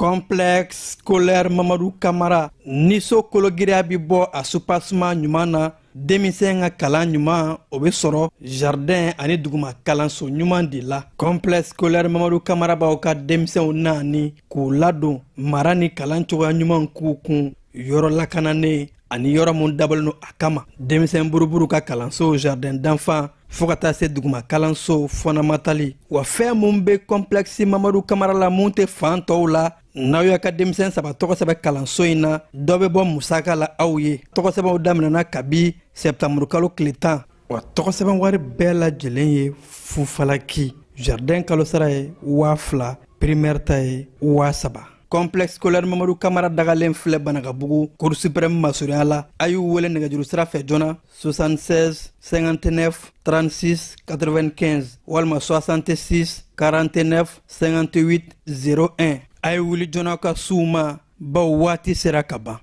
Complexe scolaire Mamadou Camara niso kologira bi bɔ a supasuma ɲuman na denmisɛn ka kalan ɲuman o bɛ sɔrɔ jardin ani duguma kalanso ɲuman de la. Complexe scolaire Mamadou Camara b'aw ka denmisɛnw naani k'u ladon mara ni kalan cogoya ɲuman k'u kun yɔrɔ lakananen ani yɔrɔ mun dabalen no a kama. Denmisɛn buruburu ka kalanso jardin d'enfant fo ka taa se duguma kalanso fondamentali wa fɛn mun bɛ complexe Mamadou Camara la mun tɛ fan tɔw la. N'aw y'a ka denmisɛn saba tɔgɔ sɛbɛn kalanso in na dɔ bɛ bɔ musaka la aw ye. Tɔgɔ sɛbɛnw daminɛna kabi septembre kalo tile 10 wa tɔgɔ sɛbɛn wari bɛɛ lajɛlen ye fufalaki. Jardin kalo sara ye 2000, primaire ta ye 3000. Complexe scolaire Mamadou Camara dagalen filɛ Banagabugu Cour suprême masurunya la. A y'u wele nɛgɛjuru sira fɛ joona 76 59 36 95 walima 66 49 58 01. A ye wuli joona ka s'u ma baw waati sera ka ban.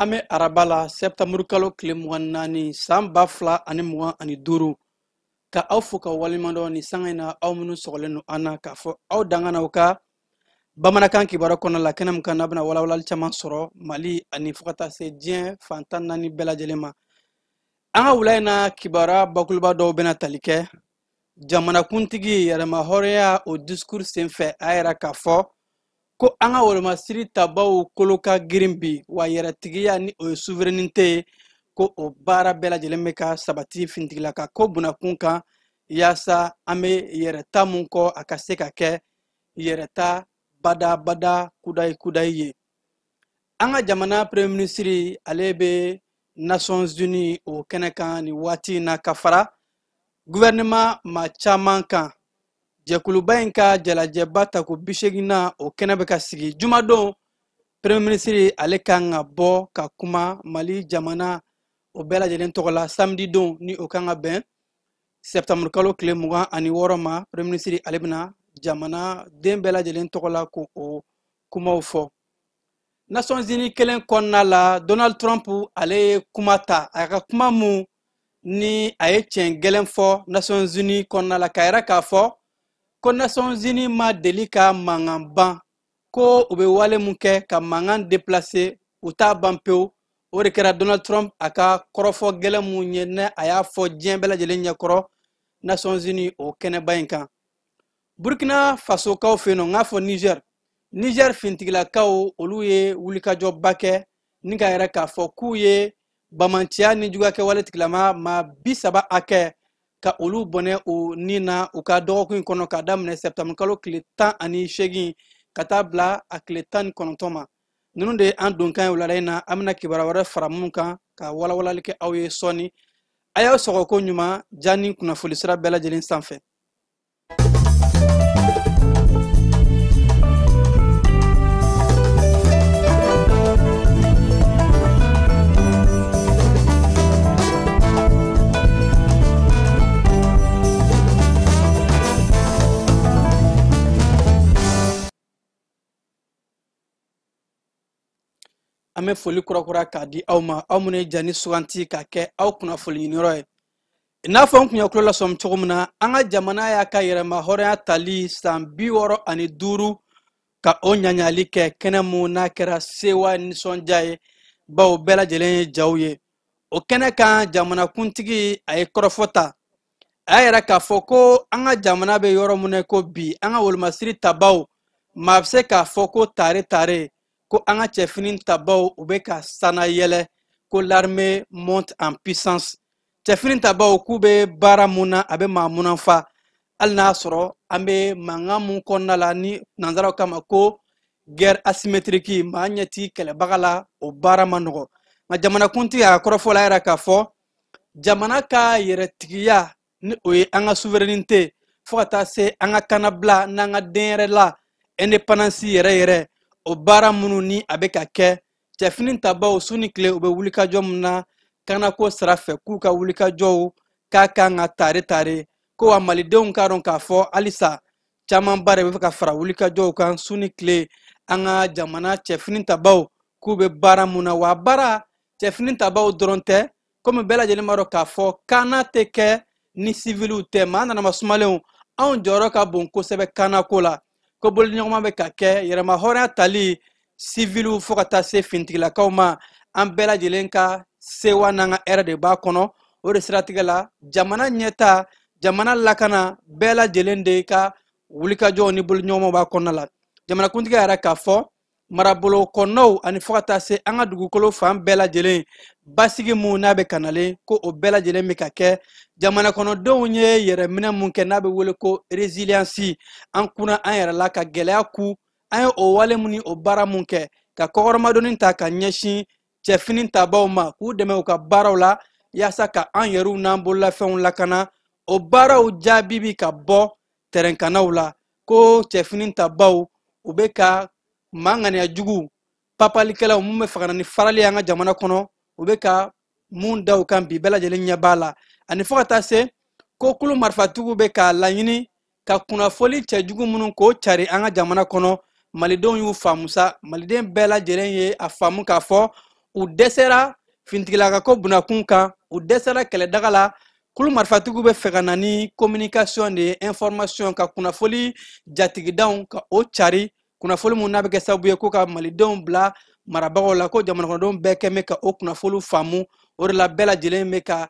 Ame arabala septembre kalo tile 24 san 2025 ka aw fo ka walimandɔ ni sanga ina aw minnu sɔgɔlen no ana ka fɔ aw dangana u ka bamanankan kibaru kɔnɔ la kɛnɛ min kan n'a bɛna walawalali caman sɔrɔ Mali ani fo ka taa se diɲɛ fantan naani bɛɛ lajɛlen ma. An ka wula in na kibaruya bakuruba dɔw bɛna tali kɛ. Jamanakuntigi yɛrɛma hɔrɔnya o discours senfɛ a yɛrɛ k'a fɔ ko an ka wolomasiri tabaw kolo ka girin bi wa yɛrɛtigiya ni o ye souveraineté ko o baara bɛɛ lajɛlen bɛ ka sabati fintigila ka ko bunakun kan yaasa an bɛ yɛrɛta mun kɔ a ka se ka kɛ yɛrɛta bada kudayi ye. An ka jamana premier ministre ale bɛ Nations Unies o kɛnɛ kan ni waati na ka fara gouvernement ma caman kan. Jɛkuluba in ka jalajɛba ta ko 80 na o kɛnɛ bɛ ka sigi jumadon premier ministre ale kan ka bɔ ka kuma Mali jamana o bɛɛ lajɛlen tɔgɔ la samedi don ni o kan ka bɛn septembre kalo tile 26 ma premier ministre ale bɛna jamana den bɛɛ lajɛlen tɔgɔ la ko o kumaw fɔ. Nations Unies kelen kɔnɔna la Donald Trump ale ye kuma ta a ka kuma mun ni a ye tiɲɛ gɛlɛn fɔ Nations Unies kɔnɔna la ka yɛrɛ k'a fɔ ko Nations Unies ma deli ka mankan ban ko u bɛ wale mun kɛ ka mankan déplacer u t'a ban pewu. O de kɛra Donald Trump a ka kɔrɔfɔ gɛlɛn mun ye ne a y'a fɔ diɲɛ bɛɛ lajɛlen ɲɛkɔrɔ Nations Unies o kɛnɛba in kan. Burkina Faso kaw fɛ yen nɔ n k'a fɔ Niger fintigilakaw olu ye wulikajɔba kɛ ni ka yɛrɛ k'a fɔ k'u ye bamanciya ni juguya kɛ wale tigilama ma 30 hakɛ ka olu bɔnɛ o ni na u ka dɔgɔkun kɔnɔ ka daminɛ septembre kalo tile 18 ka taa bila a tile 19 ma. Ninnu de an donkan ye wulada in na an bɛna kibaruya wɛrɛ fara mun kan ka walawalali kɛ aw ye sɔɔni. A y'aw sɔgɔ ko ɲuman ja ni kunnafoni sira bɛɛ lajɛlen sanfɛ. an bɛ foli kurakura k'a di aw ma aw minnu ye jani suganti ka kɛ aw kunnafoni ɲiniyɔrɔ ye i n'a fɔ n kun ye tulo lasɔmi cogo min na an ka jamana y'a ka yɛrɛma hɔrɔnya tali san 65 ka o ɲaɲali kɛ kɛnɛ mun n'a kɛra sewa nisɔndiya ye baw bɛɛ lajɛlen ye jaw ye o kɛnɛ kan jamanakuntigi a ye kɔrɔfɔ ta a yɛrɛ k'a fɔ ko an ka jamana bɛ yɔrɔ mun na ko bi an ka wolomasiri tabaw maa bɛ se k'a fɔ ko tare ko an ka cɛfini tabaw u bɛ ka sana yɛlɛ ko l'armée monte en puissance cɛfini tabaw k'u bɛ baara mun na a bɛ maa mun fa hali n'a sɔrɔ an bɛ mankan mun kɔnɔna la ni nanzaraw kama ko guerre asymétrique maa ɲɛti kɛlɛbaga la o baara ma nɔgɔ nka jamanakuntigi a kɔrɔfɔ la yɛrɛ k'a fɔ jamana ka yɛrɛtigiya ni o ye an ka souveraineté fo ka taa se an ka kanabila n'an ka denyɛrɛ la indépendance yɛrɛ o baara minnu ni a bɛ ka kɛ cɛfini tabaw su ni tile u bɛ wulikajɔ min na kanako sira fɛ k'u ka wulikajɔw k'a kan ka tare ko wa malidenw k'a dɔn k'a fɔ halisa camanba de bɛ fɛ ka fara wulikajɔw kan su ni tile an ka jamana cɛfini tabaw k'u bɛ baara mun na wa baara cɛfini tabaw dɔrɔn tɛ komi bɛɛ lajɛlen b'a dɔn k'a fɔ kaana tɛ kɛ ni civiliw tɛ maa nanama sumalenw anw jɔyɔrɔ ka bon kosɛbɛ kaanako la ko boliɲɔgɔnma bɛ ka kɛ yɛrɛma hɔrɔnya tali civiliw fo ka taa se fintigilakaw ma an bɛɛ lajɛlen ka sewa n'an ka hɛrɛ de b'a kɔnɔ o de siratigɛ la jamana ɲɛta jamana lakana bɛɛ lajɛlen de ka wulikajɔw ni boliɲɔgɔnmaw b'a kɔnɔna la jamanakuntigi yɛrɛ k'a fɔ marabolo kɔnɔnaw ani fo ka taa se an ka dugukolo fan bɛɛ lajɛlen basigi mun n'a bɛ kanalen ko o bɛɛ lajɛlen bɛ ka kɛ jamana kɔnɔdenw ye yɛrɛminɛ mun kɛ n'a bɛ wele ko résilience an kunna an yɛrɛ la ka gɛlɛya ku an ye o wale mun ni o baara mun kɛ ka kɔkɔrɔmadonni ta ka ɲɛsin cɛfini tabaw ma k'u dɛmɛ u ka baaraw la yaasa ka an yɛrɛw n'an bololafɛnw lakana o baaraw jaabi bi ka bɔ tɛrɛnkanaw la ko cɛfini tabaw u bɛ ka manganiya jugu papalikɛlaw mun bɛ fagana ni farali an ka jamana kɔnɔ u bɛ ka mun da u kan bi bɛɛ lajɛlen ɲɛ b'a la ani fo ka taa se ko kulu marifatigiw bɛ k'a laɲini ka kunnafoli cɛjugu minnu k'o cari an ka jamana kɔnɔ malidenw y'u faamu sa maliden bɛɛ lajɛlen ye a faamu k'a fɔ u dɛsɛra fintigilakako bunakun kan u dɛsɛra kɛlɛdaga la kulu marifatigiw bɛ fɛ ka na ni communication de information ka kunnafoli jatigidanw ka o cari kunnafoli mun n'a bɛ kɛ sababu ye ko ka malidenw bila marabagaw la ko jamanakɔnɔdenw bɛɛ kɛn bɛ ka o kunnafoliw faamu o de la bɛɛ lajɛlen bɛ ka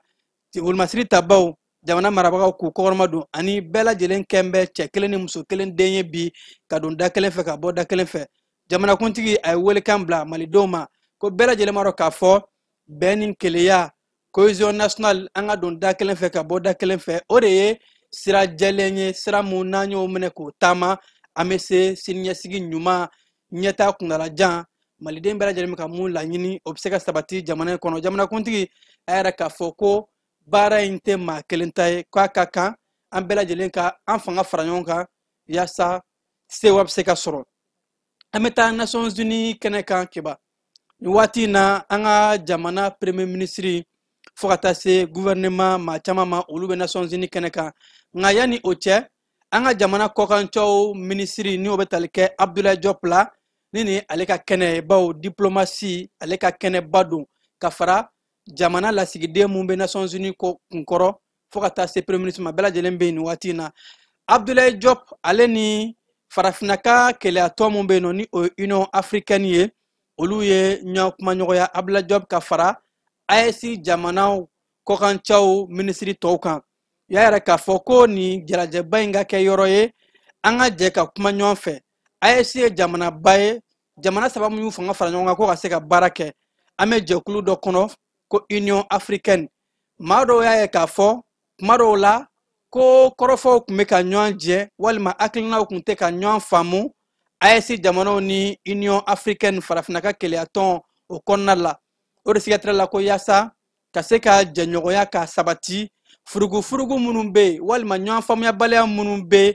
wolomasiri tabaw jamana marabagaw k'u kɔkɔrɔma don ani bɛɛ lajɛlen kɛn bɛ cɛ kelen ni muso kelen den ye bi ka don da kelen fɛ ka bɔ da kelen fɛ jamanakuntigi a ye welekan bila malidenw ma ko bɛɛ lajɛlen b'a dɔn k'a fɔ bɛn ni keleya cohésion nationale an ka don da kelen fɛ ka bɔ da kelen fɛ o de ye sira jɛlen ye sira mun n'an y'o minɛ k'o taama an bɛ se siniɲɛsigi ɲuman ɲɛta kuntalajan maliden bɛɛ lajɛlen bɛ ka mun laɲini o bɛ se ka sabati jamana in kɔnɔ jamanakuntigi a yɛrɛ k'a fɔ ko baara in tɛ maa kelen ta ye k'a ka kan an bɛɛ lajɛlen ka an fanga fara ɲɔgɔn kan yaasa sewa bɛ se ka sɔrɔ an bɛ taa nations unies kɛnɛ kan kiba nin waati in na an ka jamana premier ministre fo ka taa se gouvernement maa caman ma olu bɛ nations unies kɛnɛ kan nka yanni o cɛ an ka jamana kɔkancɛw minisiri ni o bɛ tali kɛ Abdoulaye Diop la ni ale ka kɛnɛ bawo diplomasi ale ka kɛnɛba don ka fara jamana lasigiden mun bɛ Nations Unies kunkɔrɔ fo ka taa se premier ministre ma bɛɛ lajɛlen bɛ yen nin waati in na Abdoulaye Diop ale ni farafinaka kɛlɛyatɔ mun bɛ yen nɔ ni o ye Union africaine ye olu ye ɲɔgɔn kumaɲɔgɔnya Abdoulaye Diop ka fara AES jamanaw kɔkancɛw minisiri tɔw kan y'a yɛrɛ k'a fɔ ko nin jalajɛba in ka kɛ yɔrɔ ye an ka jɛ ka kuma ɲɔgɔn fɛ AES ye jamanaba ye jamana saba min y'u fanga fara ɲɔgɔn kan ko ka se ka baara kɛ an bɛ jɛkulu dɔ kɔnɔ ko Union africaine maa dɔw y'a ye k'a fɔ kuma dɔw la ko kɔrɔfɔw tun bɛ ka ɲɔgɔn jɛ walima hakilinaw tun tɛ ka ɲɔgɔn faamu AES jamanaw ni Union africaine farafinaka kɛlɛyatɔn o kɔnɔna la o de sigatira la ko yaasa ka se ka jɛɲɔgɔnya ka sabati furugufurugu minnu bɛ yen walima ɲɔgɔn faamuyabaliya minnu bɛ yen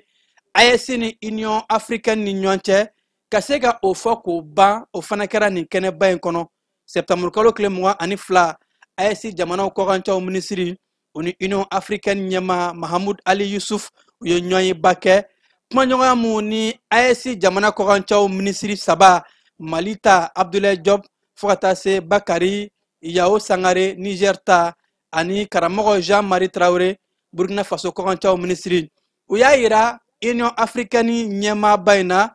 AES ni Union africaine ni ɲɔgɔn cɛ ka se ka o fɔ k'o ban o fana kɛra nin kɛnɛba in kɔnɔ septembre kalo tile 22 AES jamanaw kɔkancɛw minisiri o ni Union africaine ɲɛmaa Mahamudu Ali Yusuf u ye ɲɔgɔn ye ba kɛ kumaɲɔgɔnya mun ni AES jamana kɔkancɛw minisiri saba Mali ta Abdoulaye Diop fo ka taa se Bakari Yao Sangare Niger ta ani karamɔgɔ Jean-Marie Traoré Burkina Faso kɔkancaw minisiri u y'a yira Union Africaine ɲɛmaaba in na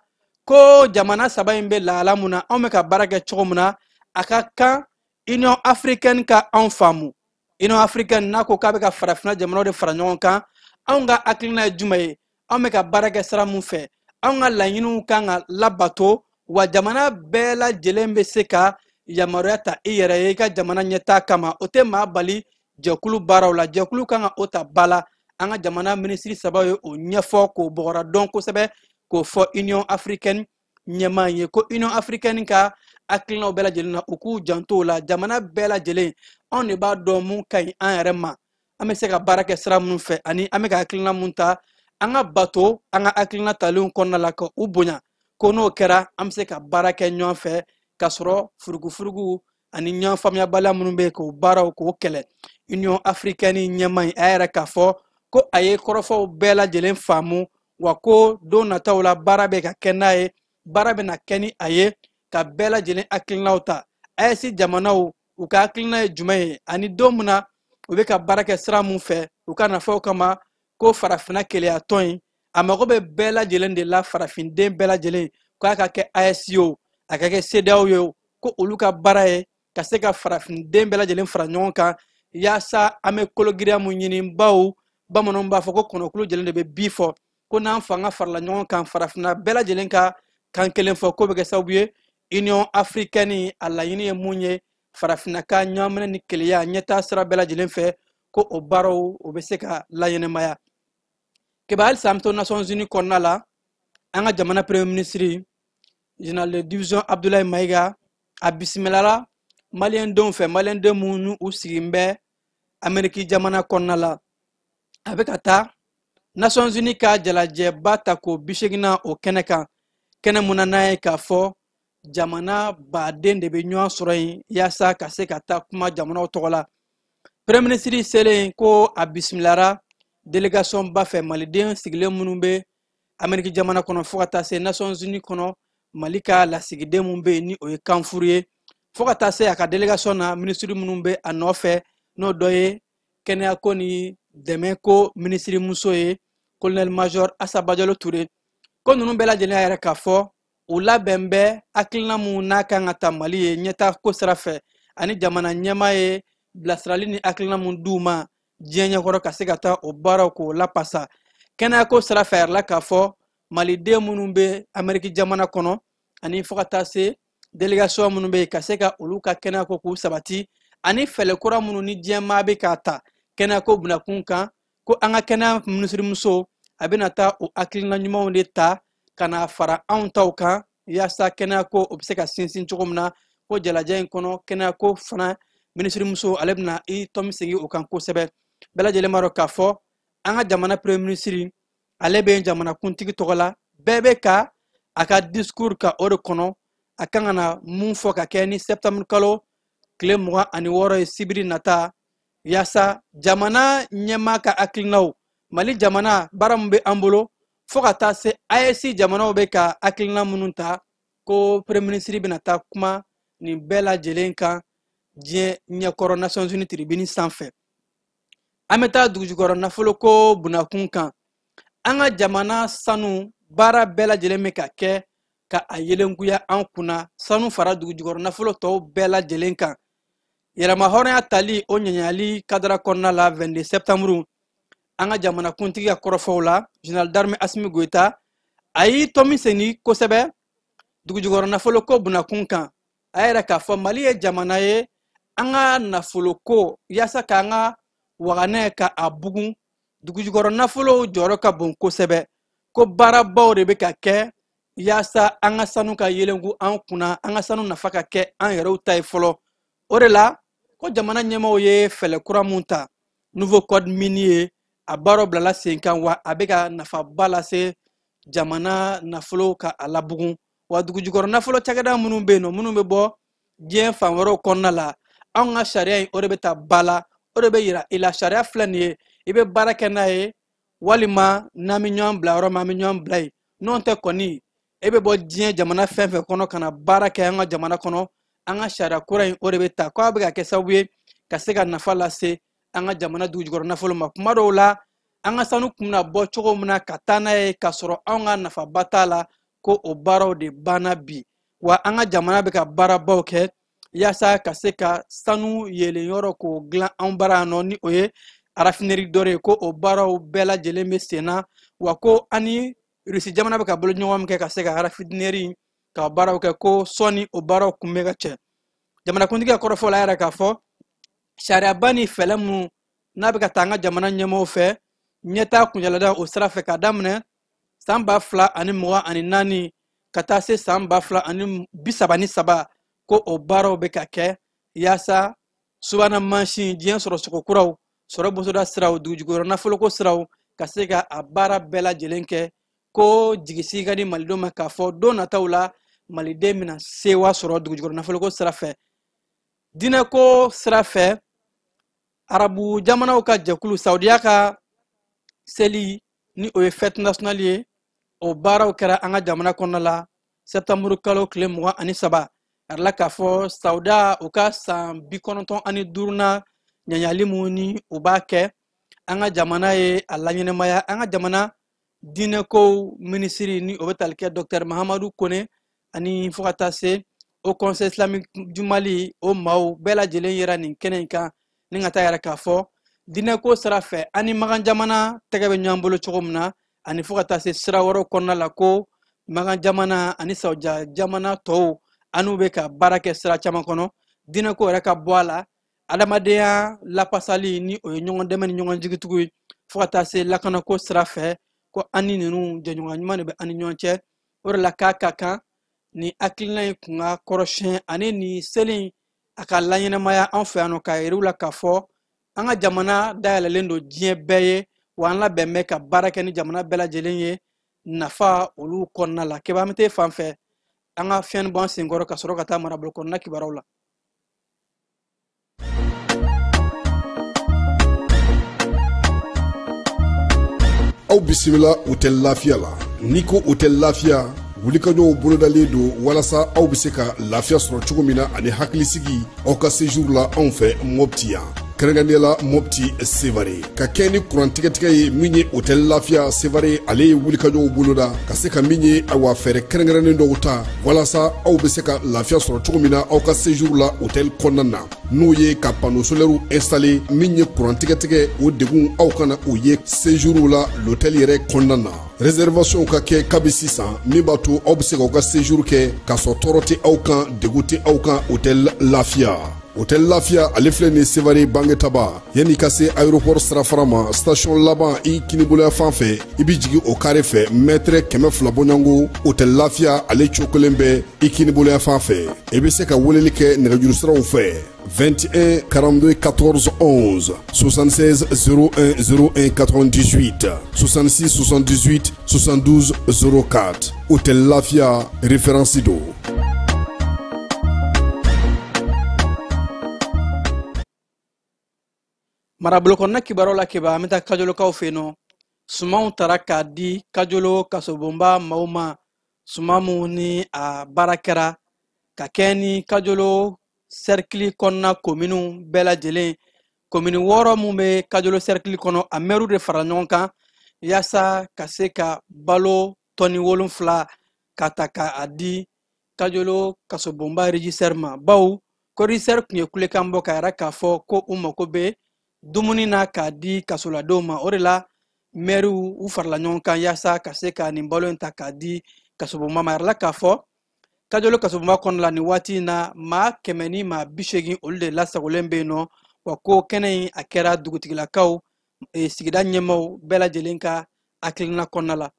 ko jamana saba in bɛ lahala mun na anw bɛ ka baara kɛ cogo mun na a ka kan Union Africaine ka anw faamu. Union Africaine n'a ko k'a bɛ ka farafina jamanaw de fara ɲɔgɔn kan anw ka hakilina ye jumɛn ye anw bɛ ka baara kɛ sira mun fɛ anw ka laɲiniw kan ka labato wa jamana bɛɛ lajɛlen bɛ se ka yamaruya ta i yɛrɛ ye i ka jamana ɲɛtaa kama o tɛ maa bali jɛkulu baaraw la jɛkulu kan ka o ta ba la an ka jamana minisiri saba ye o ɲɛfɔ k'o bɔgɔra dɔn kosɛbɛ k'o fɔ Union Africaine ɲɛmaa ye ko Union Africaine ka hakilinaw bɛɛ lajɛlen na u k'u janto o la jamana bɛɛ lajɛlen anw de b'a dɔn mun ka ɲi an yɛrɛ ma an bɛ se ka baara kɛ sira minnu fɛ ani an bɛ ka hakilina mun ta an ka bato an ka hakilina talenw kɔnɔna la ka u bonya ko n'o kɛra an bɛ se ka baara kɛ ɲɔgɔn fɛ ka sɔrɔ furugufurugu ani ɲɔgɔn faamuyabaliya minnu bɛ yen k'o baaraw k'o kɛlɛ Union Africaine ɲɛmaa in a yɛrɛ k'a fɔ ko a ye kɔrɔfɔw bɛɛ lajɛlen faamu wa ko don nataw la baara bɛ ka kɛ n'a ye baara bɛ na kɛ ni a ye ka bɛɛ lajɛlen hakilinaw ta AES jamanaw u ka hakilina ye jumɛn ye ani don min na u bɛ ka baara kɛ sira mun fɛ u ka nafaw kama ko farafina keleya tɔn in a mago bɛ bɛɛ lajɛlen de la farafinden bɛɛ lajɛlen k'a ka kɛ AES ye o a ka kɛ CEDEAO ye o ko olu ka baara ye ka se ka farafinden bɛɛ lajɛlen fara ɲɔgɔn kan yaasa an bɛ kologiriya mun ɲini baw bamananw b'a fɔ ko kɔnɔkulu jɛlen de bɛ bi fɔ ko n'an fanga farala ɲɔgɔn kan farafina bɛɛ lajɛlen ka kan kelen fɔ ko bɛ kɛ sababu ye Union Africaine a laɲini ye mun ye farafina ka ɲɔgɔnminɛ ni keleya ɲɛtaa sira bɛɛ lajɛlen fɛ ko o baaraw o bɛ se ka laɲɛnɛmaya kɛba halisa an bɛ to Nations Unies kɔnɔna la an ka jamana premier ministre général de division Abdoulaye Maïga a bisimilala maliyɛndenw fɛ maliyɛndenw minnu u sigilen bɛ Amérique jamana kɔnɔna la a bɛ ka taa Nations Unies ka jalajɛba ta k'o 80 o kɛnɛ kan kɛnɛ mun na n'a ye k'a fɔ jamana baden de bɛ ɲɔgɔn sɔrɔ yen yaasa ka se ka taa kuma jamanaw tɔgɔ la premier ministre selen ko a bisimilara délégation ba fɛ maliden sigilen minnu bɛ Amérique jamana kɔnɔ fo ka taa se Nations Unies kɔnɔ Mali ka lasigiden minnu bɛ yen ni o ye kanfuru ye fo ka taa se a ka délégation na ministre minnu bɛ a nɔfɛ n'o dɔ ye kɛnɛyako ni dɛmɛko ministre muso ye colonel major Asaba Jalo Ture ko ninnu bɛɛ lajɛlen y'a yɛrɛ k'a fɔ u labɛn bɛ hakilina mun n'a kan ka ta Mali ye ɲɛtaa ko sira fɛ ani jamana ɲɛmaa ye bilasirali ni hakilina mun d'u ma diɲɛ ɲɛkɔrɔ ka se ka taa o baaraw k'o lapasa kɛnɛyako sira fɛ yɛrɛ la k'a fɔ maliden minnu bɛ Amérique jamana kɔnɔ ani fo ka taa se délégation minnu bɛ yen ka se ka olu ka kɛnɛyako k'u sabati ani fɛlɛ kura minnu ni diɲɛmaa bɛ k'a ta kɛnɛyako bunakun kan ko an ka kɛnɛya minisiri muso a bɛna taa o hakilina ɲumanw de ta ka na fara anw taw kan yaasa kɛnɛyako o bɛ se ka sinsin cogo min na ko jalajɛ in kɔnɔ kɛnɛyako fana minisiri muso ale bɛna i tɔmi segi o kan kosɛbɛ bɛɛ lajɛlen b'a dɔn k'a fɔ an ka jamana premier ministre ale bɛ jamana kuntigi tɔgɔ la bɛɛ bɛ ka a ka discours ka o de kɔnɔ a kan ka na mun fɔ ka kɛ ni septembre kalo tile 26 ye sibiri nata yaasa jamana ɲɛmaa ka hakilinaw Mali jamana baara min bɛ an bolo fo ka taa se AES jamanaw bɛ ka hakilina minnu ta ko premier ministre bɛna taa kuma nin bɛɛ lajɛlen kan diɲɛ ɲɛkɔrɔ Nations Unies tribune sanfɛ an bɛ taa dugujukɔrɔ nafolo ko bunakun kan an ka jamana sanu baara bɛɛ lajɛlen bɛ ka kɛ ka a yelenkuya an kunna sanu fara dugujukɔrɔ nafolo tɔw bɛɛ lajɛlen kan yɛrɛma hɔrɔnya tali o ɲɛɲɛli kadara kɔnɔna la 22 septembre an ka jamana kuntigi ka kɔrɔfɔw la général d'armée Assimi Goïta a y'i tɔmi senni kosɛbɛ dugujukɔrɔ nafolo ko bunakun kan a yɛrɛ k'a fɔ Mali ye jamana ye an ka nafolo ko yaasa k'an ka waganɛ ka a bugun dugujukɔrɔ nafolo jɔyɔrɔ ka bon kosɛbɛ ko baarabaw de bɛ ka kɛ yaasa an ka sanu ka yelenku an kunna an ka sanu nafa ka kɛ an yɛrɛw ta ye fɔlɔ o de la ko jamana ɲɛmaaw ye fɛlɛ kura mun ta nouveau code minier a baaraw bilala sen kan wa a bɛ ka nafaba lase jamana nafolo ka a labugun wa dugujukɔrɔ nafolo cakɛda minnu bɛ yen nɔ minnu bɛ bɔ diɲɛ fan wɛrɛw kɔnɔna la anw ka sariya in o de bɛ ta ba la o de bɛ yira i la sariya filɛ nin ye i bɛ baara kɛ n'a ye walima n'an bɛ ɲɔgɔn bila yɔrɔ min an bɛ ɲɔgɔn bila yen n'o tɛ kɔni e bɛ bɔ diɲɛ jamana fɛn fɛn kɔnɔ ka na baara kɛ an ka jamana kɔnɔ an ka sariya kura in o de bɛ ta ko a bɛ ka kɛ sababu ye ka se ka nafa lase an ka jamana dugujukɔrɔ nafolo ma kuma dɔw la an ka sanu kun bɛna bɔ cogo min na ka taa n'a ye ka sɔrɔ anw ka nafaba t'a la ko o baaraw de banna bi wa an ka jamana bɛ ka baarabaw kɛ yaasa ka se ka sanu yelen yɔrɔ k'o dilan anw bara yan nɔ ni o ye rafineri dɔ de ye ko o baaraw bɛɛ lajɛlen bɛ sen na wa ko ani Rusi jamana bɛ ka bolo ɲɔgɔn min kɛ ka se ka rafineri ka baaraw kɛ ko sɔni o baaraw kun bɛ ka cɛ jamanakuntigi ka kɔrɔfɔ la yɛrɛ k'a fɔ sariyaba ni fɛlɛ minnu n'a bɛ ka taa an ka jamana ɲɛmɔgɔw fɛ ɲɛtaa kunjalada o sira fɛ ka daminɛ san 2024 ka taa se san 2033 ko o baaraw bɛ ka kɛ yaasa subahana mansin diɲɛ sɔrɔ sogo kuraw sɔrɔ bosoda siraw dugujukɔrɔ nafoloko siraw ka se ka a baara bɛɛ lajɛlen kɛ ko jigisi ka di malidenw ma k'a fɔ don nataw la maliden bɛna sewa sɔrɔ dugujukɔrɔ nafoloko sira fɛ diinɛko sira fɛ arabu jamanaw ka jɛkulu saudiya ka seli ni o ye fête nationale ye o baaraw kɛra an ka jamana kɔnɔna la septembre kalo tile 23 arila k'a fɔ saudiya u ka san 95 ɲaɲali mun ni u b'a kɛ an ka jamana ye a laɲɛnɛmaya an ka jamana diinɛkow minisiri ni o bɛ tali kɛ Dr Mahamadu Kone ani fo ka taa se o conseil islamique du Mali o maaw bɛɛ lajɛlen yera nin kɛnɛ in kan ni ka taa yɛrɛ k'a fɔ diinɛko sira fɛ ani magan jamana tɛgɛ bɛ ɲɔgɔn bolo cogo min na ani fo ka taa se sira wɛrɛw kɔnɔna la ko magan jamana ani saudiya jamana tɔw an'u bɛ ka baara kɛ sira caman kɔnɔ diinɛko yɛrɛ ka bɔ a la adamadenya lapasali ni o ye ɲɔgɔn dɛmɛ ni ɲɔgɔn jigitigiw ye fo ka taa se lakanako sira fɛ ko ani ninnu jɛɲɔgɔn ɲuman de bɛ ani ɲɔgɔn cɛ o de la k'a ka kan ni hakilina in kun ka kɔrɔsiyɛn ani ni seli a ka laɲɛnɛmaya an fɛ yan nɔ k'a yiriw la k'a fɔ an ka jamana dayɛlɛlen don diɲɛ bɛɛ ye wa an labɛn bɛ ka baara kɛ ni jamana bɛɛ lajɛlen ye nafa olu kɔnɔna la keba an bɛ taa fan fɛ an ka fiɲɛni bɔ an senkɔrɔ ka sɔrɔ ka taa marabolo kɔnɔna kibaruw la. aw bisimila hôtel lafiya la n'i ko hôtel lafiya wulikajɔw bolodalen don walasa aw bɛ se ka lafiya sɔrɔ cogo min na ani hakilisigi aw ka séjour la anw fɛ Mopti yan kɛrɛnkɛrɛnnenya la Mopti Sevare ka kɛ ni kurantigɛtigɛ ye min ye hôtel lafiya Sevare ale ye wulikajɔw boloda ka se ka min ye awa fɛɛrɛ kɛrɛnkɛrɛnnen dɔw ta walasa aw bɛ se ka lafiya sɔrɔ cogo min na aw ka séjour la hôtel kɔnɔna na n'o ye ka panneau solaire installé min ye kurantigɛtigɛ o degun aw kana o ye séjour la l'hôtel yɛrɛ kɔnɔna na réservation ka kɛ kabi sisan min b'a to aw bɛ se k'aw ka séjour kɛ k'a sɔrɔ tɔɔrɔ tɛ aw kan degun tɛ aw kan hôtel lafiya. Hôtel Lafiya ale filɛ nin Sevare Bangetaba yanni ka se aéroport sirafara ma station laban i kiniboloya fan fɛ i bi jigin o kare fɛ mètre 200 bɔɲango Hôtel Lafiya ale cokolen bɛ i kiniboloya fan fɛ i bɛ se ka weleli kɛ nɛgɛjuru siraw fɛ 21 42 14 11 76 01 01 98 66 78 72 04 Hôtel Lafiya référence do. marabolo kɔnɔna kibaruw la kiba an bɛ taa kajolokaw fɛ yen nɔ sumanw tara k'a di kajolo kasobonba maaw ma suman mun ni a baara kɛra ka kɛ ni kajolo cercle kɔnɔna kominiw bɛɛ lajɛlen komini 6 mun bɛ kajolo cercle kɔnɔ a mɛruw de fara ɲɔgɔn kan yaasa ka se ka balo tɔni 7 ka ta k'a di kajolo kasobonba régisseur ma baw ko régisseur tun ye kulekan bɔ k'a yɛrɛ k'a fɔ ko u mako bɛ dumuni na k'a di kasoladenw ma o de la mɛriw u farala ɲɔgɔn kan yaasa ka se ka nin balo in ta k'a di kasobonba ma yɛrɛla k'a fɔ kajolo kasobonba kɔnɔna la nin waati in na maa 100 ni maa 80 olu de lasagolen bɛ yen nɔ wa ko kɛnɛ in a kɛra dugutigilakaw sigida ɲɛmaaw bɛɛ lajɛlen ka hakilina kɔnɔna la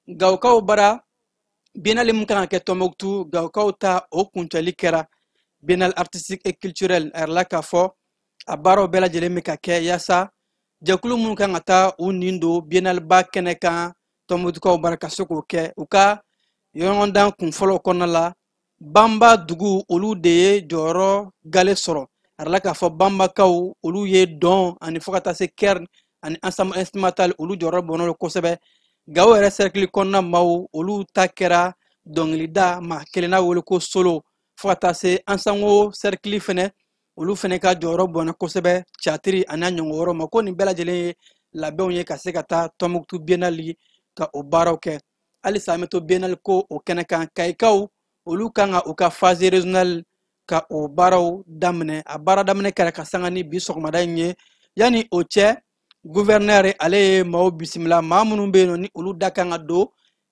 gawukaw bara biennale min kan ka kɛ Tombouctou gawukaw ta o kuncɛli kɛra biennale artistique et culturel a yɛrɛla k'a fɔ a baaraw bɛɛ lajɛlen bɛ ka kɛ yaasa jɛkulu minnu kan ka taa u nin don biennale ba kɛnɛ kan Tombouctukaw bara ka se k'o kɛ u ka ɲɔgɔndan kun fɔlɔ kɔnɔna la Banba dugu olu de ye jɔyɔrɔ gale sɔrɔ a yɛrɛla k'a fɔ Banbakaw olu ye dɔn ani fo ka taa se kɛr ani ensemble instrumental olu jɔyɔrɔ bɔnna kosɛbɛ Gawo yɛrɛ cercle kɔnɔna maaw olu ta kɛra dɔnkilida maa kelen n'a wele ko solo fo ka taa se an sango cercle fɛnɛ olu fɛnɛ ka jɔyɔrɔ bɔnna kosɛbɛ catiri ani a ɲɔgɔn wɛrɛw ma ko nin bɛɛ lajɛlen ye labɛnw ye ka se ka taa Tɔnbukutu biennale ka o baaraw kɛ halisa an bɛ to biennale ko o kɛnɛ kan kayikaw olu kan ka u ka phase régionale ka o baaraw daminɛ a baara daminɛ kɛra ka sanga ni bi sɔgɔmada in ye yani o cɛ gouverneur ale ye maaw bisimila maa minnu bɛ yen nɔ ni olu da kan ka don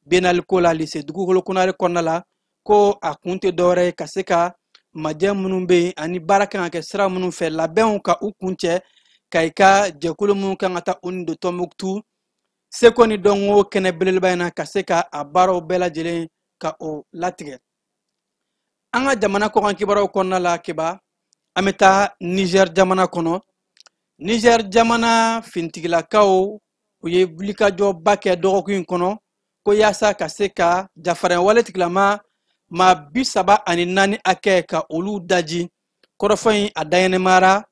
biennale ko la lycée dugukolo konare kɔnɔna la ko a kun tɛ dɔwɛrɛ ye ka se ka majɛ minnu bɛ yen ani baara kan ka kɛ sira minnu fɛ labɛnw ka u kun cɛ ka i ka jɛkulu minnu kan ka taa u ni don Tɔnbukutu seko ni dɔnko kɛnɛ belebeleba in na ka se ka a baaraw bɛɛ lajɛlen ka o latigɛ an ka jamana kɔkan kibaruyaw kɔnɔna la kiba an bɛ taa Niger jamana kɔnɔ Niger jamana fintigilakaw u ye wulikajɔba kɛ dɔgɔkun in kɔnɔ ko yaasa ka se ka jafarinya wale tigilama maa 34 hakɛ ka olu daji kɔrɔfɔ in a dayɛnɛmara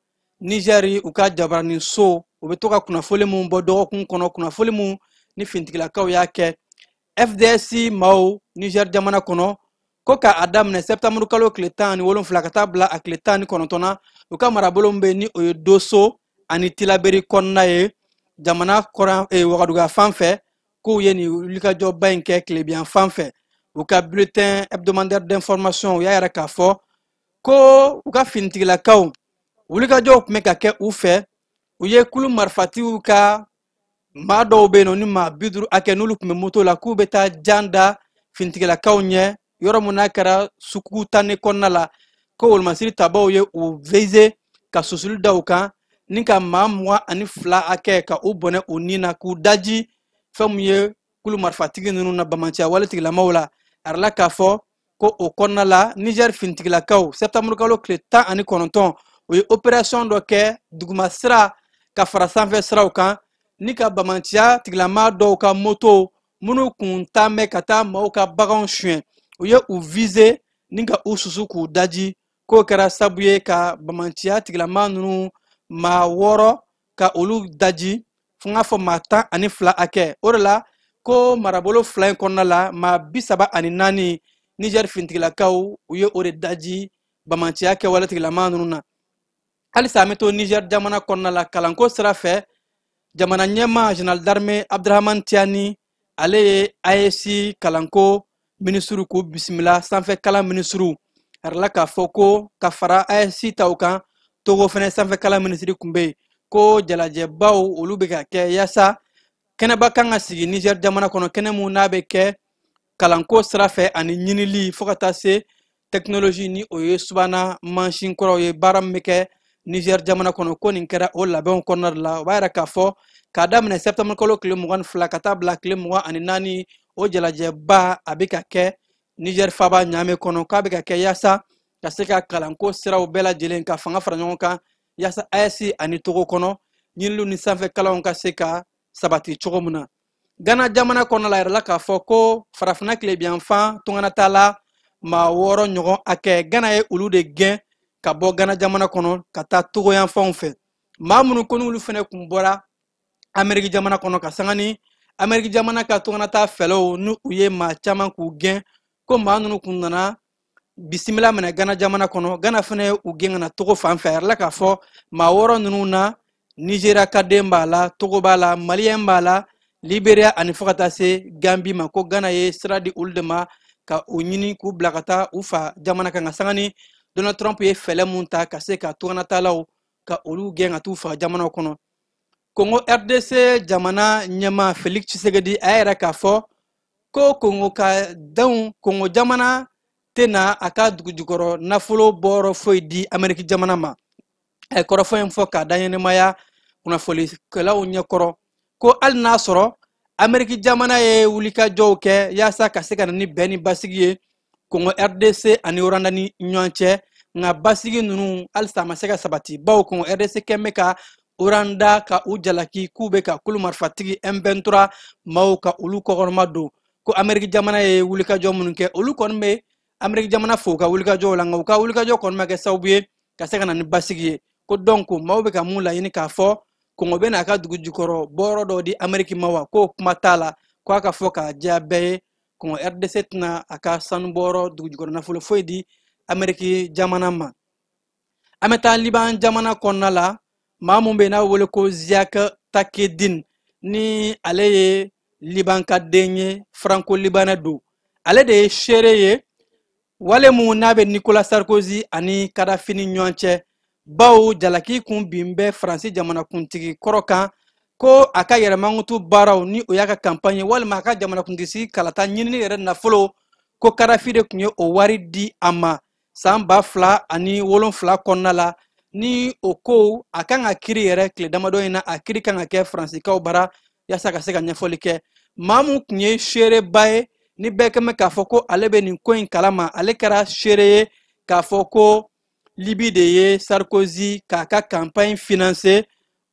Nigeri u ka jabaranin so u bɛ to ka kunnafoni mun bɔ dɔgɔkun kɔnɔ kunnafoni mun ni fintigilakaw y'a kɛ FDS maaw Niger jamana kɔnɔ ko ka a daminɛ septembre kalo tile 17 ka taa bila a tile 19 na u ka marabolo bɛ ni o ye Doso ani Tilaberi kɔnɔna ye jamana kɔrɔ Wagadugu fan fɛ k'u ye nin wulikajɔba in kɛ Tilebiyan fan fɛ u ka bulletin hebdomadaire d'information u y'a yɛrɛ k'a fɔ ko u ka finitigilakaw wulikajɔw tun bɛ ka kɛ u fɛ u ye kulu marifatigiw ka maa dɔw bɛ yen nɔ ni maa 50 hakɛ n'olu tun bɛ moto la k'u bɛ taa jan da finitigilakaw ɲɛ yɔrɔ mun n'a kɛra sugu tanni kɔnɔna la ko wolomasiri tabaw ye u veize ka susuli da u kan ni ka maa 22 hakɛ ka u bɔnɛ u ni na k'u daji fɛn mun ye kulu marifatigi ninnu na bamanciya wale tigilamaw la arala k'a fɔ ko o kɔnɔna la Niger finitigilakaw septembre kalo tile 19 u ye opération dɔ kɛ duguma sira ka fara sanfɛ siraw kan ni ka bamanciya tigilama dɔw ka moto minnu kun taa mɛn ka taa maaw ka baganw suɲɛ u ye u viser ni ka u susu k'u daji k'o kɛra sabu ye ka bamanciya tigilama ninnu maa 6 ka olu daji fo n k'a fɔ maa 12 hakɛ o de la ko marabolo 2 in kɔnɔna la maa 34 Niger finitigilakaw u ye o de daji bamanciya kɛwale tigilama ninnu na halisa an bɛ to Niger jamana kɔnɔna la kalanko sira fɛ jamana ɲɛmaa général d'armée Abdurahmane Tiani ale ye AES kalanko ministre k'u bisimila sanfɛ kalan ministre arala k'a fɔ ko ka fara AES taw kan Togo fɛnɛ sanfɛ kalan ministre kun bɛ yen ko jalajɛbaw olu bɛ ka kɛ yaasa kɛnɛba kan ka sigi Niger jamana kɔnɔ kɛnɛ mun n'a bɛ kɛ kalanko sira fɛ ani ɲinili fo ka taa se technologie ni o ye subahana mansin kɔrɔw ye baara min bɛ kɛ Niger jamana kɔnɔ ko nin kɛra o labɛnw kɔnɔna de la o b'a yɛrɛ k'a fɔ k'a daminɛ septembre kalo tile 22 ka taa bila tile 24 o jalajɛba a bɛ ka kɛ Niger faba ɲaamɛ kɔnɔ k'a bɛ ka kɛ yaasa ka se ka kalanko siraw bɛɛ lajɛlen ka fanga fara ɲɔgɔn kan yaasa AES ani Togo kɔnɔ ɲiniliw ni sanfɛ kalanw ka se ka sabati cogo min na Ghana jamana kɔnɔ la yɛrɛ la k'a fɔ ko farafina tilebiyan fan tungana t'a la maa 6 ɲɔgɔn hakɛ Ghana ye olu de gɛn ka bɔ Ghana jamana kɔnɔ ka taa Togo yan fanw fɛ maa minnu ko n'olu fɛnɛ kun bɔra Amérique jamana kɔnɔ ka sanga ni Amérique jamana ka tungana taa fɛlɛw ni u ye maa caman k'u gɛn ko maa ninnu kun nana bisimila minɛ Ghana jamana kɔnɔ Ghana fɛnɛ ye u gɛn ka na Togo fan fɛ yɛrɛ la k'a fɔ maa 6 ninnu na Nigeria ka den b'a la Togo b'a la Malien b'a la Liberia ani fo ka taa se Gambie ma ko Ghana ye sira di olu de ma ka o ɲini k'u bila ka taa u fa jamana kan ka sanga ni Donald Trump ye fɛlɛ mun ta ka se ka tuganatalaw ka olu gɛn ka t'u fa jamanaw kɔnɔ Congo RDC jamana ɲɛma Félix Tshisekedi a yɛrɛ k'a fɔ ko Congo ka denw Congo jamana tɛna a ka dugujukɔrɔ nafolo bɔyɔrɔ foyi di Amérique jamana ma a ye kɔrɔfɔ in fɔ k'a da ɲɛnɛmaya kunnafonikɛlaw ɲɛkɔrɔ ko hali n'a sɔrɔ Amérique jamana ye wulikajɔw kɛ yaasa ka se ka na ni bɛn ni basigi ye Congo RDC ani Rwanda ni ɲɔgɔn cɛ nka basigi ninnu halisa a ma se ka sabati bawo Congo RDC kɛn bɛ ka Rwanda ka u jalaki k'u bɛ ka kulu marifatigi M23 maaw ka olu kɔkɔrɔma don ko Amérique jamana ye wulikajɔ minnu kɛ olu kɔni bɛ Amérique jamana fo u ka wulikajɔw la nka u ka wulikajɔ kɔni ma kɛ sababu ye ka se ka na ni basigi ye ko donc maaw bɛ ka mun laɲini k'a fɔ Congo bɛ n'a ka dugu jukɔrɔ bɔyɔrɔ dɔ di Amérique ma wa k'o kuma t'a la k'a ka fɔ k'a diya bɛɛ ye Congo RDC tɛna a ka sanu bɔyɔrɔ dugu jukɔrɔ nafolo foyi di Ameriki jamana ma. An bɛ taa Liban jamana kɔnɔna la, maa mun bɛ yen n'a wele ko Ziak Takedin ni ale ye Liban ka den ye, Franco-Libanais don. Ale de ye seere ye wale mun n'a bɛ Nicolas Sarkozy ani Kadafi ni ɲɔgɔn cɛ, bawo jalaki kun bin bɛ Faransi jamanakuntigi kɔrɔ kan ko a ka yɛrɛmankutu baaraw ni o y'a ka campagne ye walima a ka jamanakuntigi kalata ɲinini yɛrɛ nafolo ko Kadafi de kun ye o wari di a ma san 2007 kɔnɔna la. Ni o ko a kan ka kiri yɛrɛ tile damadɔ in na, a kiri kan ka kɛ Faransikaw bara yaasa ka se ka ɲɛfɔli kɛ. Maa mun kun ye seereba ye ni bɛɛ kɛmɛ k'a fɔ ko ale bɛ nin ko in kalama, ale kɛra seere ye k'a fɔ ko Libi de ye Sarkozy k'a ka campagne financer.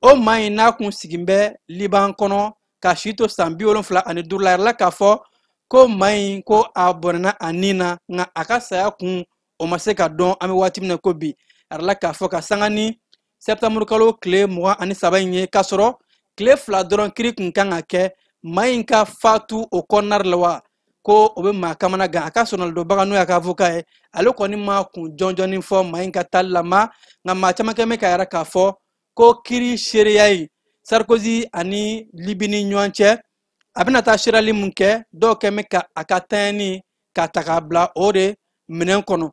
O maa in n'a kun sigin bɛ Liban kɔnɔ ka si to san 75 la yɛrɛ la k'a fɔ ko maa in ko a bɔnɛna a nin na nka a ka saya kun o ma se ka dɔn. An bɛ waati min na ko bi yɛrɛ la k'a fɔ ka sanga ni septembre kalo tile 23 in ye k'a sɔrɔ tile 2 dɔrɔn kiri kun kan ka kɛ maa in ka fatu o kɔnɔna la wa ko o bɛ maa kamana gan. A ka sɔnalidonbaga n'o y'a ka avocat ye, ale kɔni ma kun jɔnjɔnni fɔ maa in ka tali la ma, nka maa caman kɛ bɛ ka yɛrɛ k'a fɔ ko kiri seereya ye Sarkozy ani Libi ni ɲɔgɔn cɛ a bɛna taa seereli mun kɛ, dɔw kɛ bɛ ka a ka tayani k'a ta k'a bila o de minɛn kɔnɔ.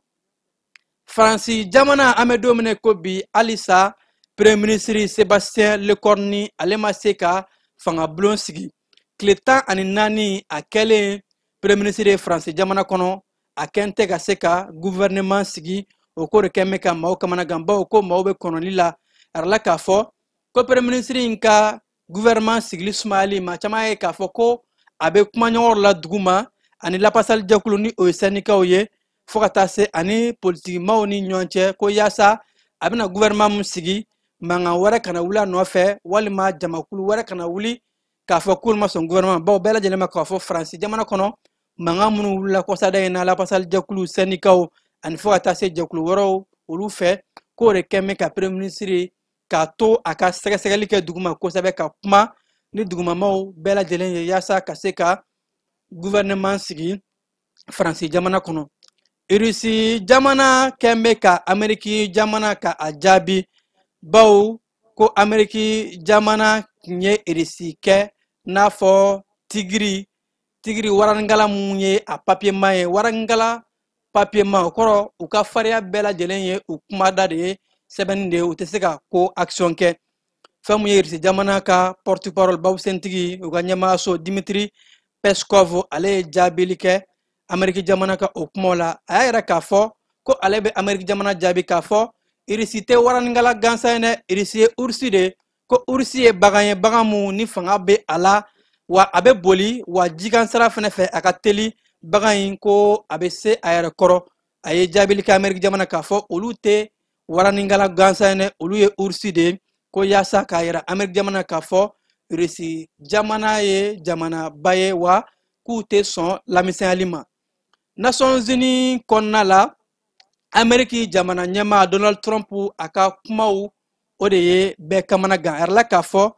Faransi jamana an bɛ don min na ko bi halisa Premier ministre Sébastien Lecornu ale ma se ka fangabulon sigi. Tile 14 a kɛlen Premier ministre ye Faransi jamana kɔnɔ, a kɛn tɛ ka se ka gouvernement sigi. O ko de kɛn bɛ ka maaw kamana gan, bawo ko maaw bɛ kɔnɔli la yɛrɛ la k'a fɔ ko Premier ministre in ka gouvernement sigili sumayali maa caman ye k'a fɔ ko a bɛ kumaɲɔgɔn la duguma ani lapasali jɛkulu ni o ye syndicat ye fo ka taa se ani politikimaw ni ɲɔgɔn cɛ ko yaasa a bɛna gouvernement mun sigi mankan wɛrɛ kana wuli a nɔfɛ walima jamakulu wɛrɛ kana wuli k'a fɔ k'olu ma sɔn gouvernement, bawo bɛɛ lajɛlen ma k'a fɔ Faransi jamana kɔnɔ mankan minnu wulila kɔsada in na lapasali jɛkulu syndicat ani fo ka taa se jɛkulu wɛrɛw olu fɛ k'o de kɛn bɛ ka Premier ministre k'a to a ka sɛgɛsɛgɛli kɛ duguma kosɛbɛ ka kuma ni dugumamaw bɛɛ lajɛlen ye yaasa ka se ka gouvernement sigi Faransi jamana kɔnɔ. Irisi jamana kɛn bɛ ka Ameriki jamana ka a jaabi, bawo ko Ameriki jamana tun ye irisi kɛ n'a fɔ tigiri warangala mun ye a papiema ye. Warangala papiema o kɔrɔ u ka fariya bɛɛ lajɛlen ye u kumada de ye, sɛbɛnni de ye, u tɛ se ka ko action kɛ. Fɛn mun ye irisi jamana ka porte-parole bawusɛntigi u ka ɲɛmaayaso Dimitri Peskov ale ye jaabili kɛ Ameriki jamana ka o kumaw la. A y'a yɛrɛ k'a fɔ ko ale bɛ Ameriki jamana jaabi k'a fɔ irisi tɛ waraningala gansan ye dɛ, irisi ye ursi de, ko ursi ye bagan ye bagan mun ni fanga bɛ a la wa a bɛ boli wa jikansara fɛnɛ fɛ a ka teli bagan in ko a bɛ se a yɛrɛ kɔrɔ. A ye jaabili kɛ Ameriki jamana k'a fɔ olu tɛ waraningala gansan ye dɛ, olu ye ursi de, ko yaasa k'a yɛrɛ Ameriki jamana k'a fɔ irisi jamana ye jamanaba ye wa k'u tɛ sɔn lamisɛnyali ma. Nations Unies kɔnɔna la Ameriki jamana ɲɛmaa Donald Trump a ka kumaw o de ye bɛɛ kamana gan. A yɛrɛ la k'a fɔ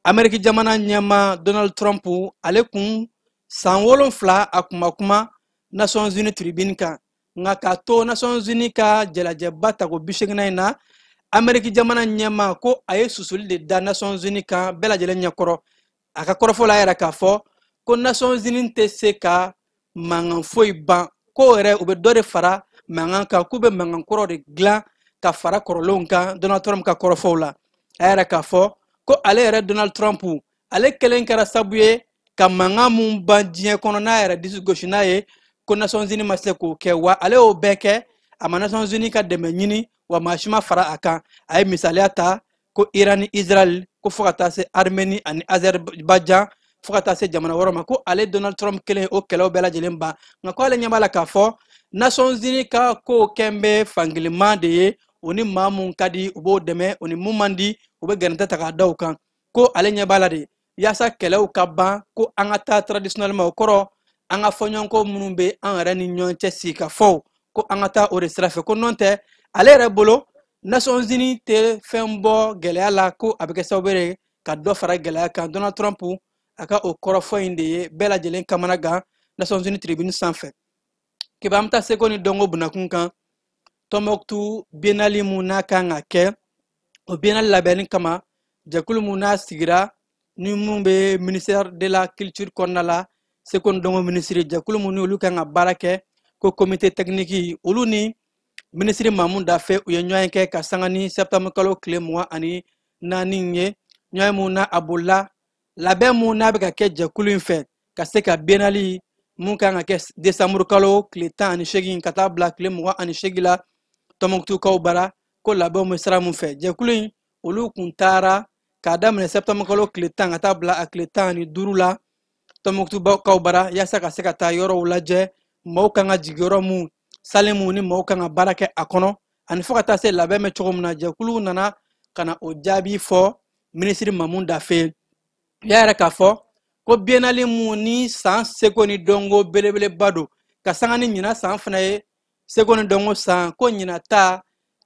Ameriki jamana ɲɛmaa Donald Trump ale kun san 7 a kuma Nations Unies tribune kan, nka k'a to Nations Unies ka jalajɛba tago 80 in na Ameriki jamana ɲɛmaa ko a ye susuli de da Nations Unies kan bɛɛ lajɛlen ɲɛkɔrɔ. A ka kɔrɔfɔ la yɛrɛ k'a fɔ ko Nations Unies tɛ se ka mankan foyi ban, ko yɛrɛ u bɛ dɔ de fara mankan kan, k'u bɛ mankan kɔrɔ de dilan ka fara kɔrɔlenw kan Donald Trump ka kɔrɔfɔw la. A yɛrɛ k'a fɔ ko ale yɛrɛ Donald Trump ale kelen kɛra sabu ye ka mankan mun ban diɲɛ kɔnɔ n'a yɛrɛ disi gosi n'a ye ko Nations Unies ma se k'o kɛ, wa ale y'o bɛɛ kɛ a ma Nations Unies ka dɛmɛ ɲini wa maa si ma fara a kan. A ye misaliya ta ko Iran ni Israel, ko fo ka taa se Armenie ani Azerbaijan fo ka taa se jamana wɛrɛ ma, ko ale Donald Trump kelen o kɛlɛw bɛɛ lajɛlen ban, nka ko ale ɲɛ b'a la k'a fɔ Nations Unies ka ko kɛn bɛ fankeleman de ye, o ni maa mun ka di u b'o dɛmɛ, o ni mun man di u bɛ gɛrɛntɛ ta k'a da u kan, ko ale ɲɛ b'a la de yaasa kɛlɛw ka ban, ko an ka taa traditionnellement o kɔrɔ an ka fɔɲɔgɔnkɔ minnu bɛ an yɛrɛ ni ɲɔgɔn cɛ sigi ka fɔ ko an ka taa o de sira fɛ, ko nɔn tɛ ale yɛrɛ bolo Nations Unies tɛ fɛn bɔ gɛlɛya la, ko a bɛ kɛ sababu ye ka dɔ fara gɛlɛya kan. Donald Trump a ka o kɔrɔfɔ in de ye bɛɛ lajɛlen kamana gan Nations Unies tribune sanfɛ. Kiba an bɛ taa seko ni dɔnko bunakun kan tomoktu bienali mun n'a kan ka kɛ o bienali labɛnni kama jɛkulu mun n'a sigira ni mun bɛ ministère de la culture kɔnɔna la seko ni dɔnko ministre jɛkulu mun ni olu kan ka baara kɛ ko comité technique olu ni ministre Mamu Dafe u ye ɲɔgɔn kɛ ka sanga ni septembre kalo tile 24 ye ɲɔgɔn mun na a bolila labɛn mun n'a bɛ ka kɛ jɛkulu in fɛ ka se ka bienali mun kan ka kɛ décembre kalo tile 18 ka taa bila tile 28 la Tɔnbukutukaw bara ko labɛnw bɛ sira mun fɛ jɛkulu in olu kun taara k'a daminɛ septembre kalo tile 10 ka taa bila a tile 15 la Tɔnbukutukaw bara yaasa ka se ka taa yɔrɔw lajɛ maaw kan ka jigi yɔrɔ mun salen mun ni maaw kan ka baara kɛ a kɔnɔ ani fo ka taa se labɛn bɛ cogo min na jɛkulu nana ka na o jaabi fɔ ministre Mamu Dafe y'a yɛrɛ k'a fɔ ko bienali mun ni san seko ni dɔnko belebeleba don ka sanga ni ɲina san fana ye seko ni dɔnko san ko ɲina ta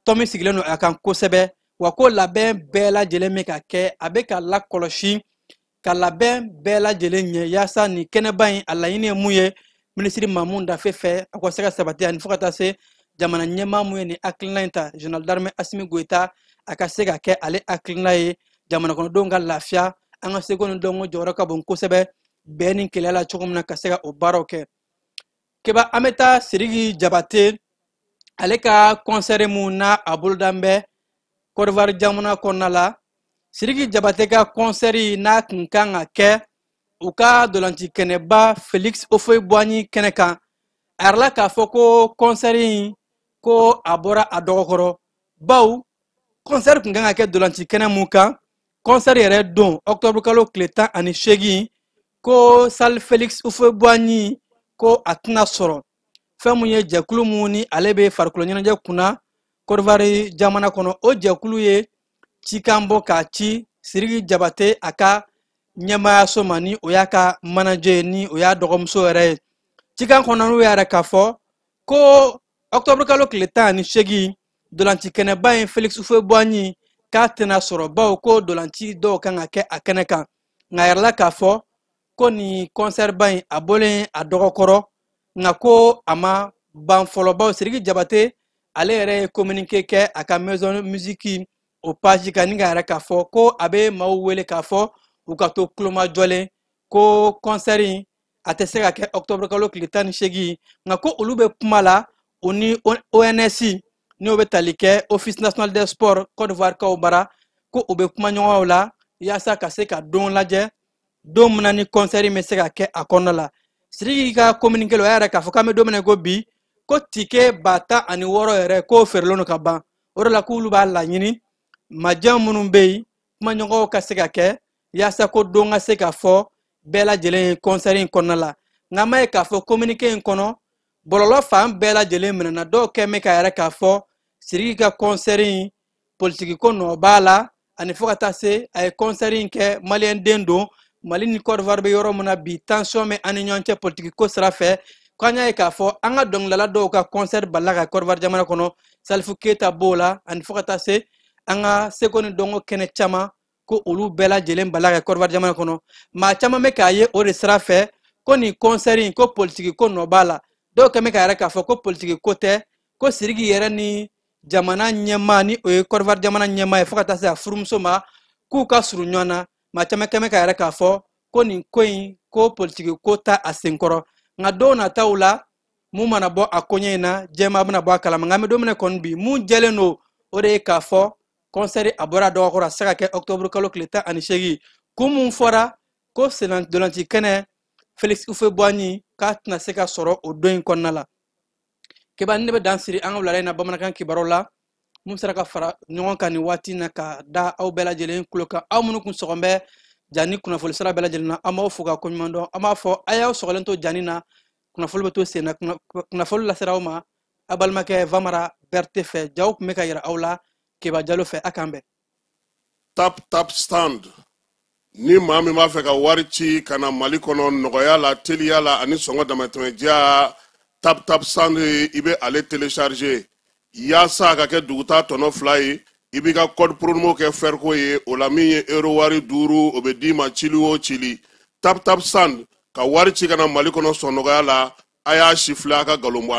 tɔmi sigilen don a kan kosɛbɛ wa ko labɛn bɛɛ lajɛlen bɛ ka kɛ a bɛ ka lakɔlɔsi ka labɛn bɛɛ lajɛlen ɲɛ yaasa ni kɛnɛba in a laɲini ye mun ye ministre Mamu Dafe fɛ a ka se ka sabati ani fo ka taa se jamana ɲɛmaa mun ye ni hakilina in ta général d'armée Asimi Goita a ka se ka kɛ ale hakilina ye jamana kɔnɔdenw ka lafiya an ka seko ni dɔnko jɔyɔrɔ ka bon kosɛbɛ bɛɛ ni kɛlɛ la cogo min na ka se ka o baaraw kɛ keba an bɛ taa Sidiki Jabate ale ka concert mun na a bolodan bɛ Côte d'Ivoire jamana kɔnɔna la Sidiki Jabate ka concert n'a kun kan ka kɛ u ka dolanci kɛnɛba Félix Houphouët-Boigny kɛnɛ kan a yɛrɛla k'a fɔ ko concert in ko a bɔra a dɔgɔkɔrɔ baw concert kun kan ka kɛ dolanci kɛnɛ mun kan concert yɛrɛ don octobre kalo tile 18 ko salle Félix Houphouët-Boigny ko a tɛna sɔrɔ fɛn mun ye jɛkulu mun ni ale bɛ farikolo ɲɛnajɛ kunna Côte d'Ivoire jamana kɔnɔ o jɛkulu ye cikan bɔ k'a ci Sidiki Jabate a ka ɲɛmaayaso ma ni o y'a ka manager ni o y'a dɔgɔmuso yɛrɛ ye cikan kɔnɔ n'u y'a yɛrɛ k'a fɔ ko octobre kalo tile 18 dolanci kɛnɛba in Félix Houphouët-Boigny k'a tɛna sɔrɔ bawo ko dolanci dɔw kan ka kɛ a kɛnɛ kan nka a yɛrɛla k'a fɔ ko ni concert ba in a bɔlen a dɔgɔkɔrɔ nka ko a ma ban fɔlɔ bawo Sidiki Jabate ale yɛrɛ ye communiqué kɛ a ka maison musique o page kan ni ka yɛrɛ k'a fɔ ko a bɛ maaw wele k'a fɔ u ka to kulomajɔlen ko concert in a tɛ se ka kɛ octobre kalo tile 18 nka ko olu bɛ kuma la o ni ONS n'o bɛ tali kɛ office national des sports Côte d'Ivoire kaw bara ko u bɛ kuma ɲɔgɔnw la yaasa ka se ka don lajɛ don min na ni concert in bɛ se ka kɛ a kɔnɔna la Sidiki ka communiqué la o y'a yɛrɛ k'a fɔ k'an bɛ don min na ko bi ko tike 16,000 yɛrɛ k'o feerelen don ka ban o de la k'olu b'a laɲini majɛn minnu bɛ yen kumaɲɔgɔnw ka se ka kɛ yaasa ko don ka se ka fɔ bɛɛ lajɛlen ye concert in kɔnɔna la nka an b'a ye k'a fɔ communiqué in kɔnɔ bɔlɔlɔ fan bɛɛ lajɛlen minɛna dɔw kɛ mɛ ka yɛrɛ k'a fɔ Sidiki ka concert in politique ko nɔ b'a la ani fo ka taa se a ye concert in kɛ maliyɛn den don Mali ni Côte d'Ivoire bɛ yɔrɔ min na bi tension bɛ an ni ɲɔgɔn cɛ politique ko sira fɛ k'an y'a ye k'a fɔ an ka dɔnkilidala dɔw ka concert balila ka Côte d'Ivoire jamana kɔnɔ Salifu Keita b'o la ani fo ka taa se an ka seko ni dɔnko kɛnɛ caman ko olu bɛɛ lajɛlen balila ka Côte d'Ivoire jamana kɔnɔ maa caman bɛ k'a ye o de sira fɛ ko nin concert in ko politique ko nɔ b'a la dɔw kɛ mɛ k'a yɛrɛ k'a fɔ ko politique ko tɛ ko Sidiki yɛrɛ ni jamana ɲɛmaa ni o ye Côte d'Ivoire jamana ɲɛmaa ye fo ka taa se a furumuso ma k'u ka surun ɲɔgɔn na maa caman kɛ mɛ k'a yɛrɛ k'a fɔ ko nin ko in ko politique ko ta a senkɔrɔ nka dɔw nataw la mun mana bɔ a koɲɛ in na jɛma bɛna bɔ a kalama nka an bɛ don min na kɔni bi mun jɛlen don o de ye k'a fɔ concert a bɔra a dɔgɔkɔrɔ a se ka kɛ octobre kalo tile 18 kun mun fɔra ko dolanci kɛnɛ Félix Houphouët-Boigny k'a tɛna se ka sɔrɔ o don in kɔnɔna la keba ne bɛ dan siri an ka wulada in na bamanankan kibaruw la mun sera ka fara ɲɔgɔn kan nin waati in na ka da aw bɛɛ lajɛlen tulo kan aw minnu kun sɔgɔn bɛ jani kunnafoni sira bɛɛ lajɛlen na an b'aw fo ka koɲuman dɔn an b'a fɔ a y'aw sɔgɔlen to jani na kunnafoni bɛ to sen na kunnafoni lasera aw ma a balimakɛ Vamara Berté fɛ jaw tun bɛ ka yira aw la Keba Jalo fɛ a kan bɛn tap stand ni maa min b'a fɛ ka wari ci ka na Mali kɔnɔ nɔgɔya la teliya la ani sɔngɔ damatɛmɛdiya tap stand i bɛ ale télécharger yaasa ka kɛ duguta tɔnɔ 2 ye i b'i ka code promo kɛ Ferko ye o la min ye euro wari 5 o bɛ d'i ma cili o cili tap stand ka wari ci ka na Mali kɔnɔ sɔn nɔgɔya la a y'a sifilɛ a ka galon bɔ